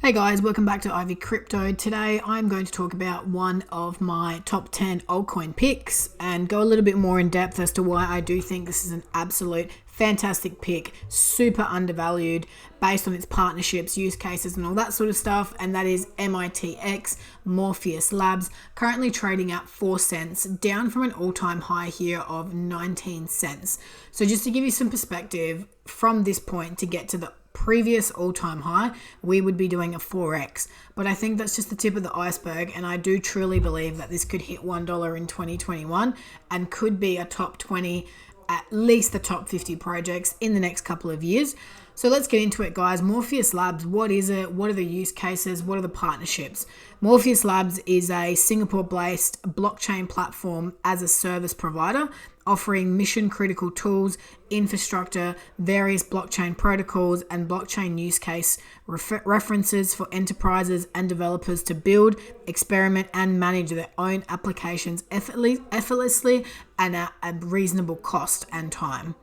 Hey guys, welcome back to Ivy Crypto. Today I'm going to talk about one of my top 10 altcoin picks and go a little bit more in depth as to why I do think this is an absolute fantastic pick, super undervalued based on its partnerships, use cases and all that sort of stuff, and that is MITX Morpheus Labs, currently trading at 4 cents, down from an all-time high here of 19 cents. So just to give you some perspective, from this point to get to the previous all-time high, we would be doing a 4x, but I think that's just the tip of the iceberg, and I do truly believe that this could hit $1 in 2021 and could be a top 20, at least the top 50 projects in the next couple of years. So let's get into it, guys. Morpheus Labs, what is it? What are the use cases? What are the partnerships? Morpheus Labs is a Singapore-based blockchain platform as a service provider, offering mission-critical tools, infrastructure, various blockchain protocols, and blockchain use case references for enterprises and developers to build, experiment, and manage their own applications effortlessly and at a reasonable cost and time.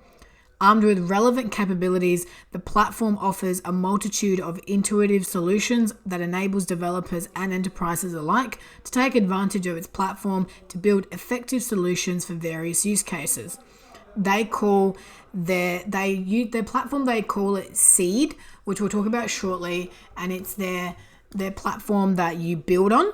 Armed with relevant capabilities, the platform offers a multitude of intuitive solutions that enables developers and enterprises alike to take advantage of its platform to build effective solutions for various use cases. They call their platform, they call it Seed, which we'll talk about shortly, and it's their platform that you build on.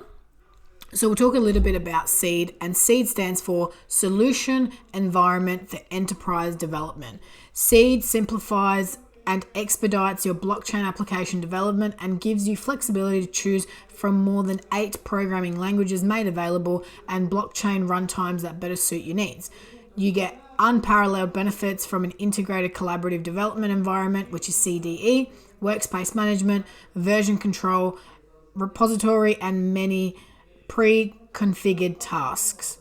So we'll talk a little bit about Seed, and Seed stands for Solution Environment for Enterprise Development. Seed simplifies and expedites your blockchain application development and gives you flexibility to choose from more than 8 programming languages made available and blockchain runtimes that better suit your needs. You get unparalleled benefits from an integrated collaborative development environment, which is CDE, workspace management, version control, repository, and many pre-configured tasks.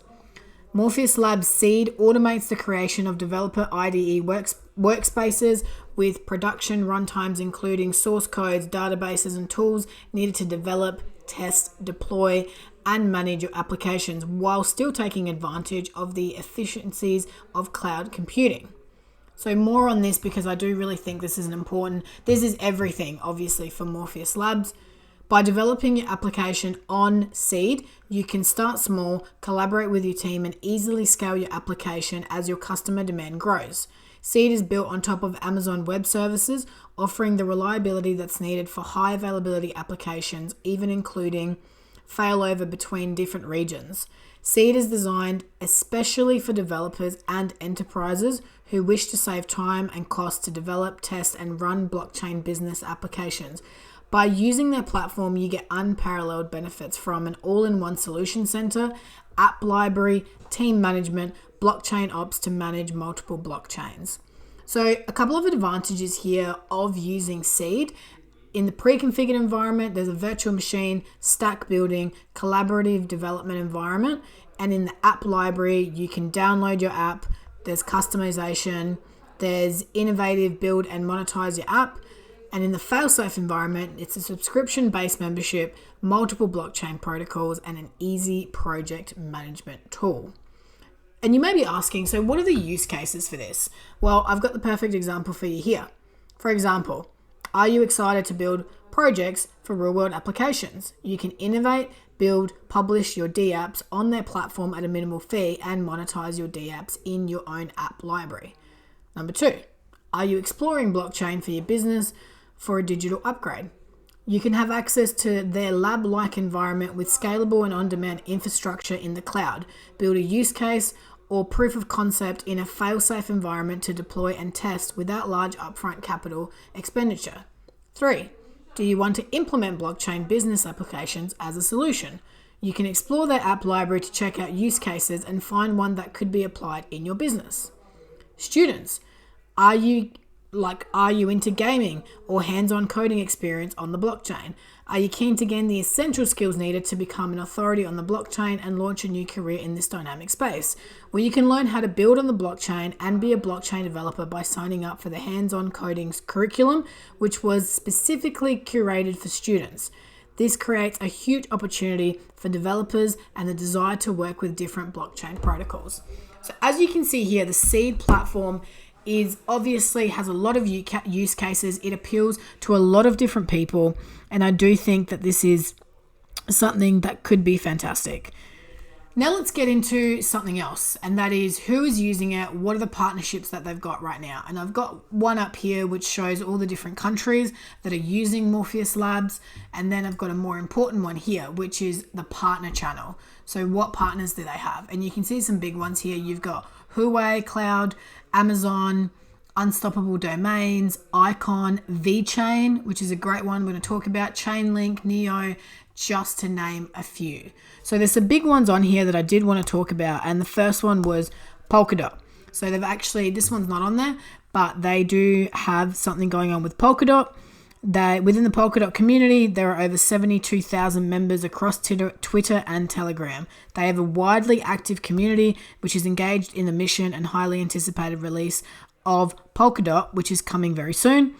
Morpheus Labs Seed automates the creation of developer IDE workspaces with production runtimes including source codes, databases, and tools needed to develop, test, deploy, and manage your applications while still taking advantage of the efficiencies of cloud computing. So more on this, because I do really think this is this is everything, obviously, for Morpheus Labs. By developing your application on Seed, you can start small, collaborate with your team, and easily scale your application as your customer demand grows. Seed is built on top of Amazon Web Services, offering the reliability that's needed for high availability applications, even including failover between different regions. Seed is designed especially for developers and enterprises who wish to save time and cost to develop, test, and run blockchain business applications. By using their platform, you get unparalleled benefits from an all-in-one solution center, app library, team management, blockchain ops to manage multiple blockchains. So a couple of advantages here of using Seed. In the pre-configured environment, there's a virtual machine, stack building, collaborative development environment. And in the app library, you can download your app. There's customization. There's innovative build and monetize your app. And in the fail-safe environment, it's a subscription-based membership, multiple blockchain protocols, and an easy project management tool. And you may be asking, so what are the use cases for this? Well, I've got the perfect example for you here. For example, are you excited to build projects for real-world applications? You can innovate, build, publish your dApps on their platform at a minimal fee and monetize your dApps in your own app library. Number 2, are you exploring blockchain for your business for a digital upgrade? You can have access to their lab-like environment with scalable and on-demand infrastructure in the cloud. Build a use case or proof of concept in a fail-safe environment to deploy and test without large upfront capital expenditure. 3, do you want to implement blockchain business applications as a solution? You can explore their app library to check out use cases and find one that could be applied in your business. Students, are you into gaming or hands-on coding experience on the blockchain? Are you keen to gain the essential skills needed to become an authority on the blockchain and launch a new career in this dynamic space, where you can learn how to build on the blockchain and be a blockchain developer by signing up for the hands-on coding curriculum, which was specifically curated for students? This creates a huge opportunity for developers and the desire to work with different blockchain protocols. So as you can see here, the Seed platform is obviously has a lot of use cases. It appeals to a lot of different people, and I do think that this is something that could be fantastic. Now let's get into something else, and that is who is using it, what are the partnerships that they've got right now. And I've got one up here which shows all the different countries that are using Morpheus Labs, and then I've got a more important one here, which is the partner channel. So what partners do they have? And you can see some big ones here. You've got Huawei Cloud, Amazon, Unstoppable Domains, Icon, VeChain, which is a great one we're going to talk about, Chainlink, Neo, just to name a few. So there's some big ones on here that I did want to talk about, and the first one was Polkadot. So they've actually, this one's not on there, but they do have something going on with Polkadot. Within the Polkadot community, there are over 72,000 members across Twitter and Telegram. They have a widely active community which is engaged in the mission and highly anticipated release of Polkadot, which is coming very soon.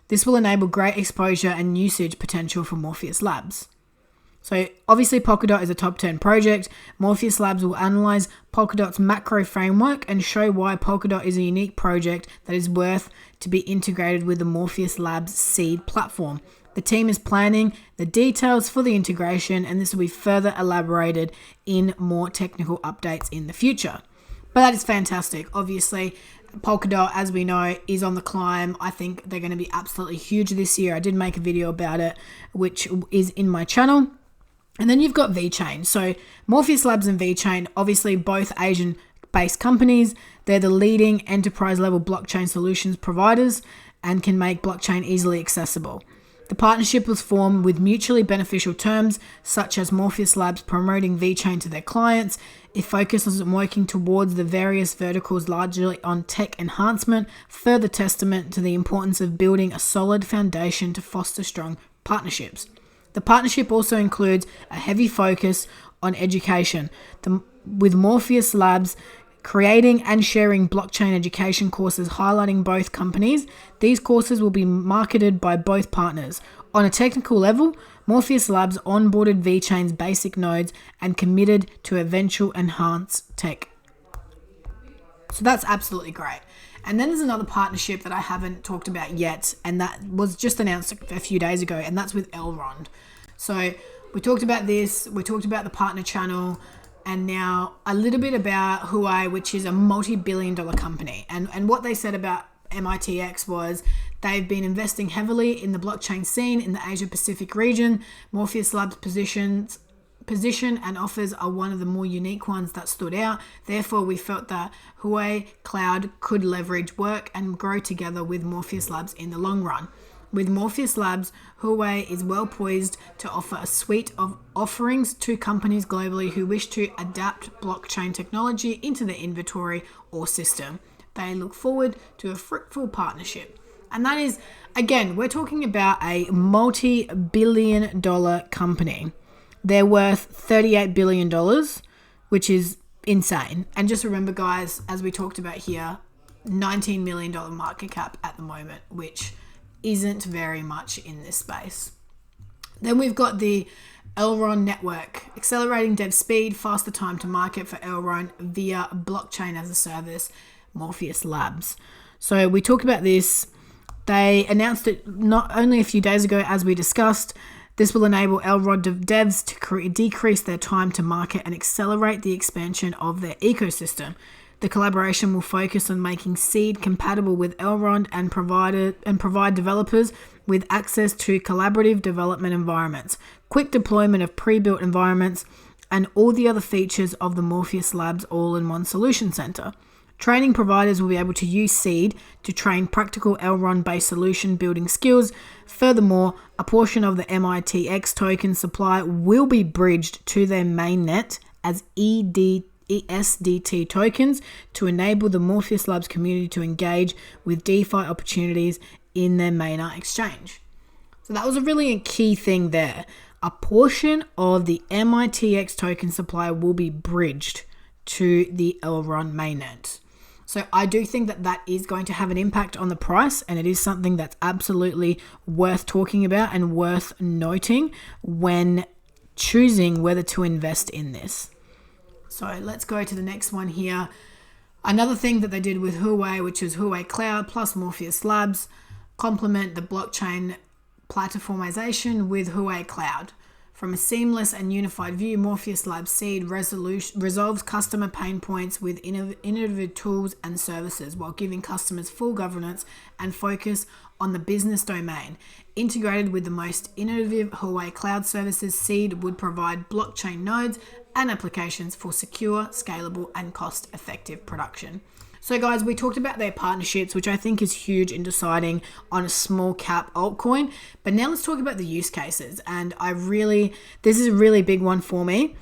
This will enable great exposure and usage potential for Morpheus Labs. So obviously Polkadot is a top 10 project. Morpheus Labs will analyze Polkadot's macro framework and show why Polkadot is a unique project that is worth to be integrated with the Morpheus Labs seed platform. The team is planning the details for the integration, and this will be further elaborated in more technical updates in the future. But that is fantastic. Obviously, Polkadot, as we know, is on the climb. I think they're going to be absolutely huge this year. I did make a video about it, which is in my channel. And then you've got VeChain. So Morpheus Labs and VeChain, obviously both Asian-based companies. They're the leading enterprise-level blockchain solutions providers and can make blockchain easily accessible. The partnership was formed with mutually beneficial terms, such as Morpheus Labs promoting VeChain to their clients. It focuses on working towards the various verticals largely on tech enhancement, further testament to the importance of building a solid foundation to foster strong partnerships. The partnership also includes a heavy focus on education, with Morpheus Labs creating and sharing blockchain education courses highlighting both companies. These courses will be marketed by both partners. On a technical level, Morpheus Labs onboarded VeChain's basic nodes and committed to eventual enhanced tech. So that's absolutely great. And then there's another partnership that I haven't talked about yet, and that was just announced a few days ago, and that's with Elrond. So we talked about this, we talked about the partner channel, and now a little bit about Huawei, which is a multi-billion-dollar company. And what they said about MITX was they've been investing heavily in the blockchain scene in the Asia-Pacific region. Morpheus Labs position and offers are one of the more unique ones that stood out. Therefore, we felt that Huawei Cloud could leverage work and grow together with Morpheus Labs in the long run. With Morpheus Labs, Huawei is well poised to offer a suite of offerings to companies globally who wish to adapt blockchain technology into their inventory or system. They look forward to a fruitful partnership. And that is, again, we're talking about a multi-billion-dollar company. They're worth $38 billion, which is insane. And just remember, guys, as we talked about here, $19 million market cap at the moment, which isn't very much in this space. Then we've got the Elrond network, accelerating dev speed, faster time to market for Elrond via blockchain as a service, Morpheus Labs. So we talked about this. They announced it not only a few days ago, as we discussed. This will enable Elrond devs to decrease their time to market and accelerate the expansion of their ecosystem. The collaboration will focus on making Seed compatible with Elrond and provide developers with access to collaborative development environments, quick deployment of pre-built environments, and all the other features of the Morpheus Labs all-in-one solution center. Training providers will be able to use Seed to train practical Elrond-based solution building skills. Furthermore, a portion of the MITX token supply will be bridged to their mainnet as ESDT tokens to enable the Morpheus Labs community to engage with DeFi opportunities in their mainnet exchange. So that was a really key thing there. A portion of the MITX token supply will be bridged to the Elrond mainnet. So I do think that that is going to have an impact on the price, and it is something that's absolutely worth talking about and worth noting when choosing whether to invest in this. So let's go to the next one here. Another thing that they did with Huawei, which is Huawei Cloud plus Morpheus Labs, complement the blockchain platformization with Huawei Cloud. From a seamless and unified view, Morpheus Labs Seed resolves customer pain points with innovative tools and services while giving customers full governance and focus on the business domain. Integrated with the most innovative Huawei Cloud services, Seed would provide blockchain nodes and applications for secure, scalable, and cost-effective production. So guys, we talked about their partnerships, which I think is huge in deciding on a small cap altcoin. But now let's talk about the use cases. And this is a really big one for me.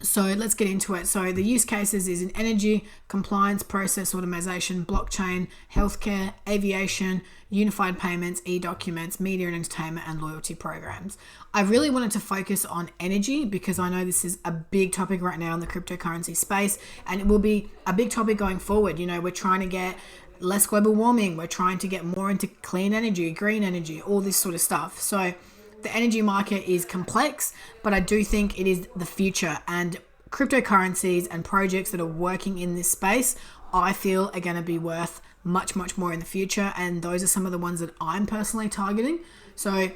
So let's get into it. So the use cases is in energy, compliance, process automation, blockchain, healthcare, aviation, unified payments, e-documents, media and entertainment, and loyalty programs. I really wanted to focus on energy because I know this is a big topic right now in the cryptocurrency space, and it will be a big topic going forward. You know, we're trying to get less global warming. We're trying to get more into clean energy, green energy, all this sort of stuff. So the energy market is complex, but I do think it is the future, and cryptocurrencies and projects that are working in this space, I feel are going to be worth much, much more in the future. And those are some of the ones that I'm personally targeting. So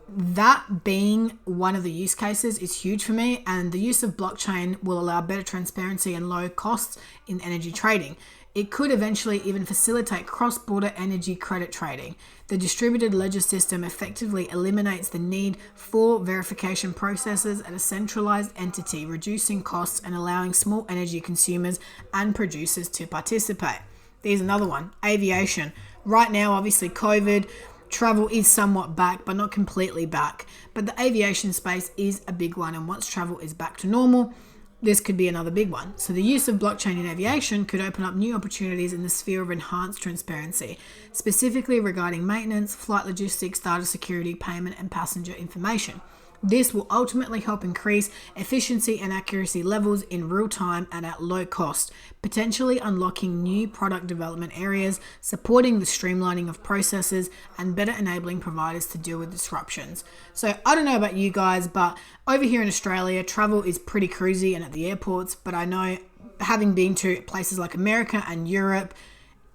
that being one of the use cases is huge for me. And the use of blockchain will allow better transparency and low costs in energy trading. It could eventually even facilitate cross-border energy credit trading. The distributed ledger system effectively eliminates the need for verification processes at a centralized entity, reducing costs and allowing small energy consumers and producers to participate. There's another one, aviation. Right now, obviously, COVID, travel is somewhat back, but not completely back. But the aviation space is a big one, and once travel is back to normal, this could be another big one. So the use of blockchain in aviation could open up new opportunities in the sphere of enhanced transparency, specifically regarding maintenance, flight logistics, data security, payment, and passenger information. This will ultimately help increase efficiency and accuracy levels in real time and at low cost, potentially unlocking new product development areas, supporting the streamlining of processes, and better enabling providers to deal with disruptions. So I don't know about you guys, but over here in Australia, travel is pretty cruisy and at the airports, but I know, having been to places like America and Europe,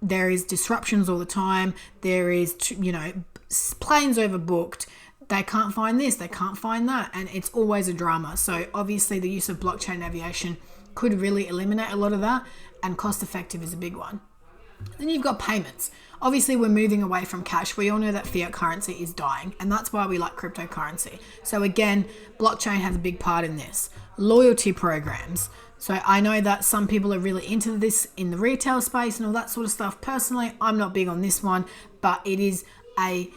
there is disruptions all the time. There is, planes overbooked. They can't find this, they can't find that, and it's always a drama. So obviously the use of blockchain aviation could really eliminate a lot of that, and cost effective is a big one. Then you've got payments. Obviously we're moving away from cash. We all know that fiat currency is dying, and that's why we like cryptocurrency. So again, blockchain has a big part in this. Loyalty programs. So I know that some people are really into this in the retail space and all that sort of stuff. Personally, I'm not big on this one, but it is a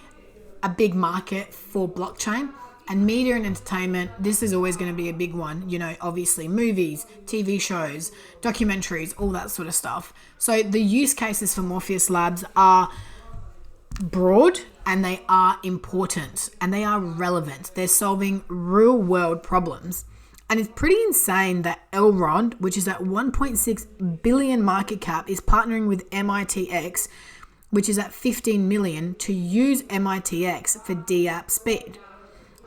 big market for blockchain. And media and entertainment, this is always going to be a big one. Obviously movies, TV shows, documentaries, all that sort of stuff. So the use cases for Morpheus Labs are broad, and they are important, and they are relevant. They're solving real world problems. And it's pretty insane that Elrond, which is at 1.6 billion market cap, is partnering with MITX, which is at 15 million, to use MITX for DApp speed.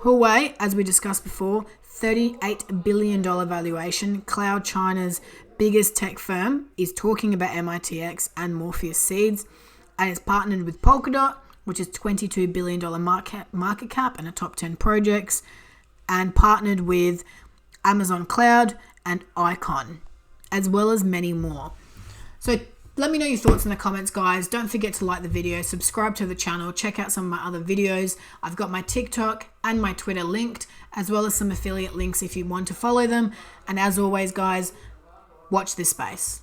Huawei, as we discussed before, $38 billion valuation. Cloud China's biggest tech firm is talking about MITX and Morpheus Seeds, and it's partnered with Polkadot, which is $22 billion market cap and a top 10 projects, and partnered with Amazon Cloud and Icon, as well as many more. So let me know your thoughts in the comments, guys. Don't forget to like the video, subscribe to the channel, check out some of my other videos. I've got my TikTok and my Twitter linked, as well as some affiliate links if you want to follow them. And as always, guys, watch this space.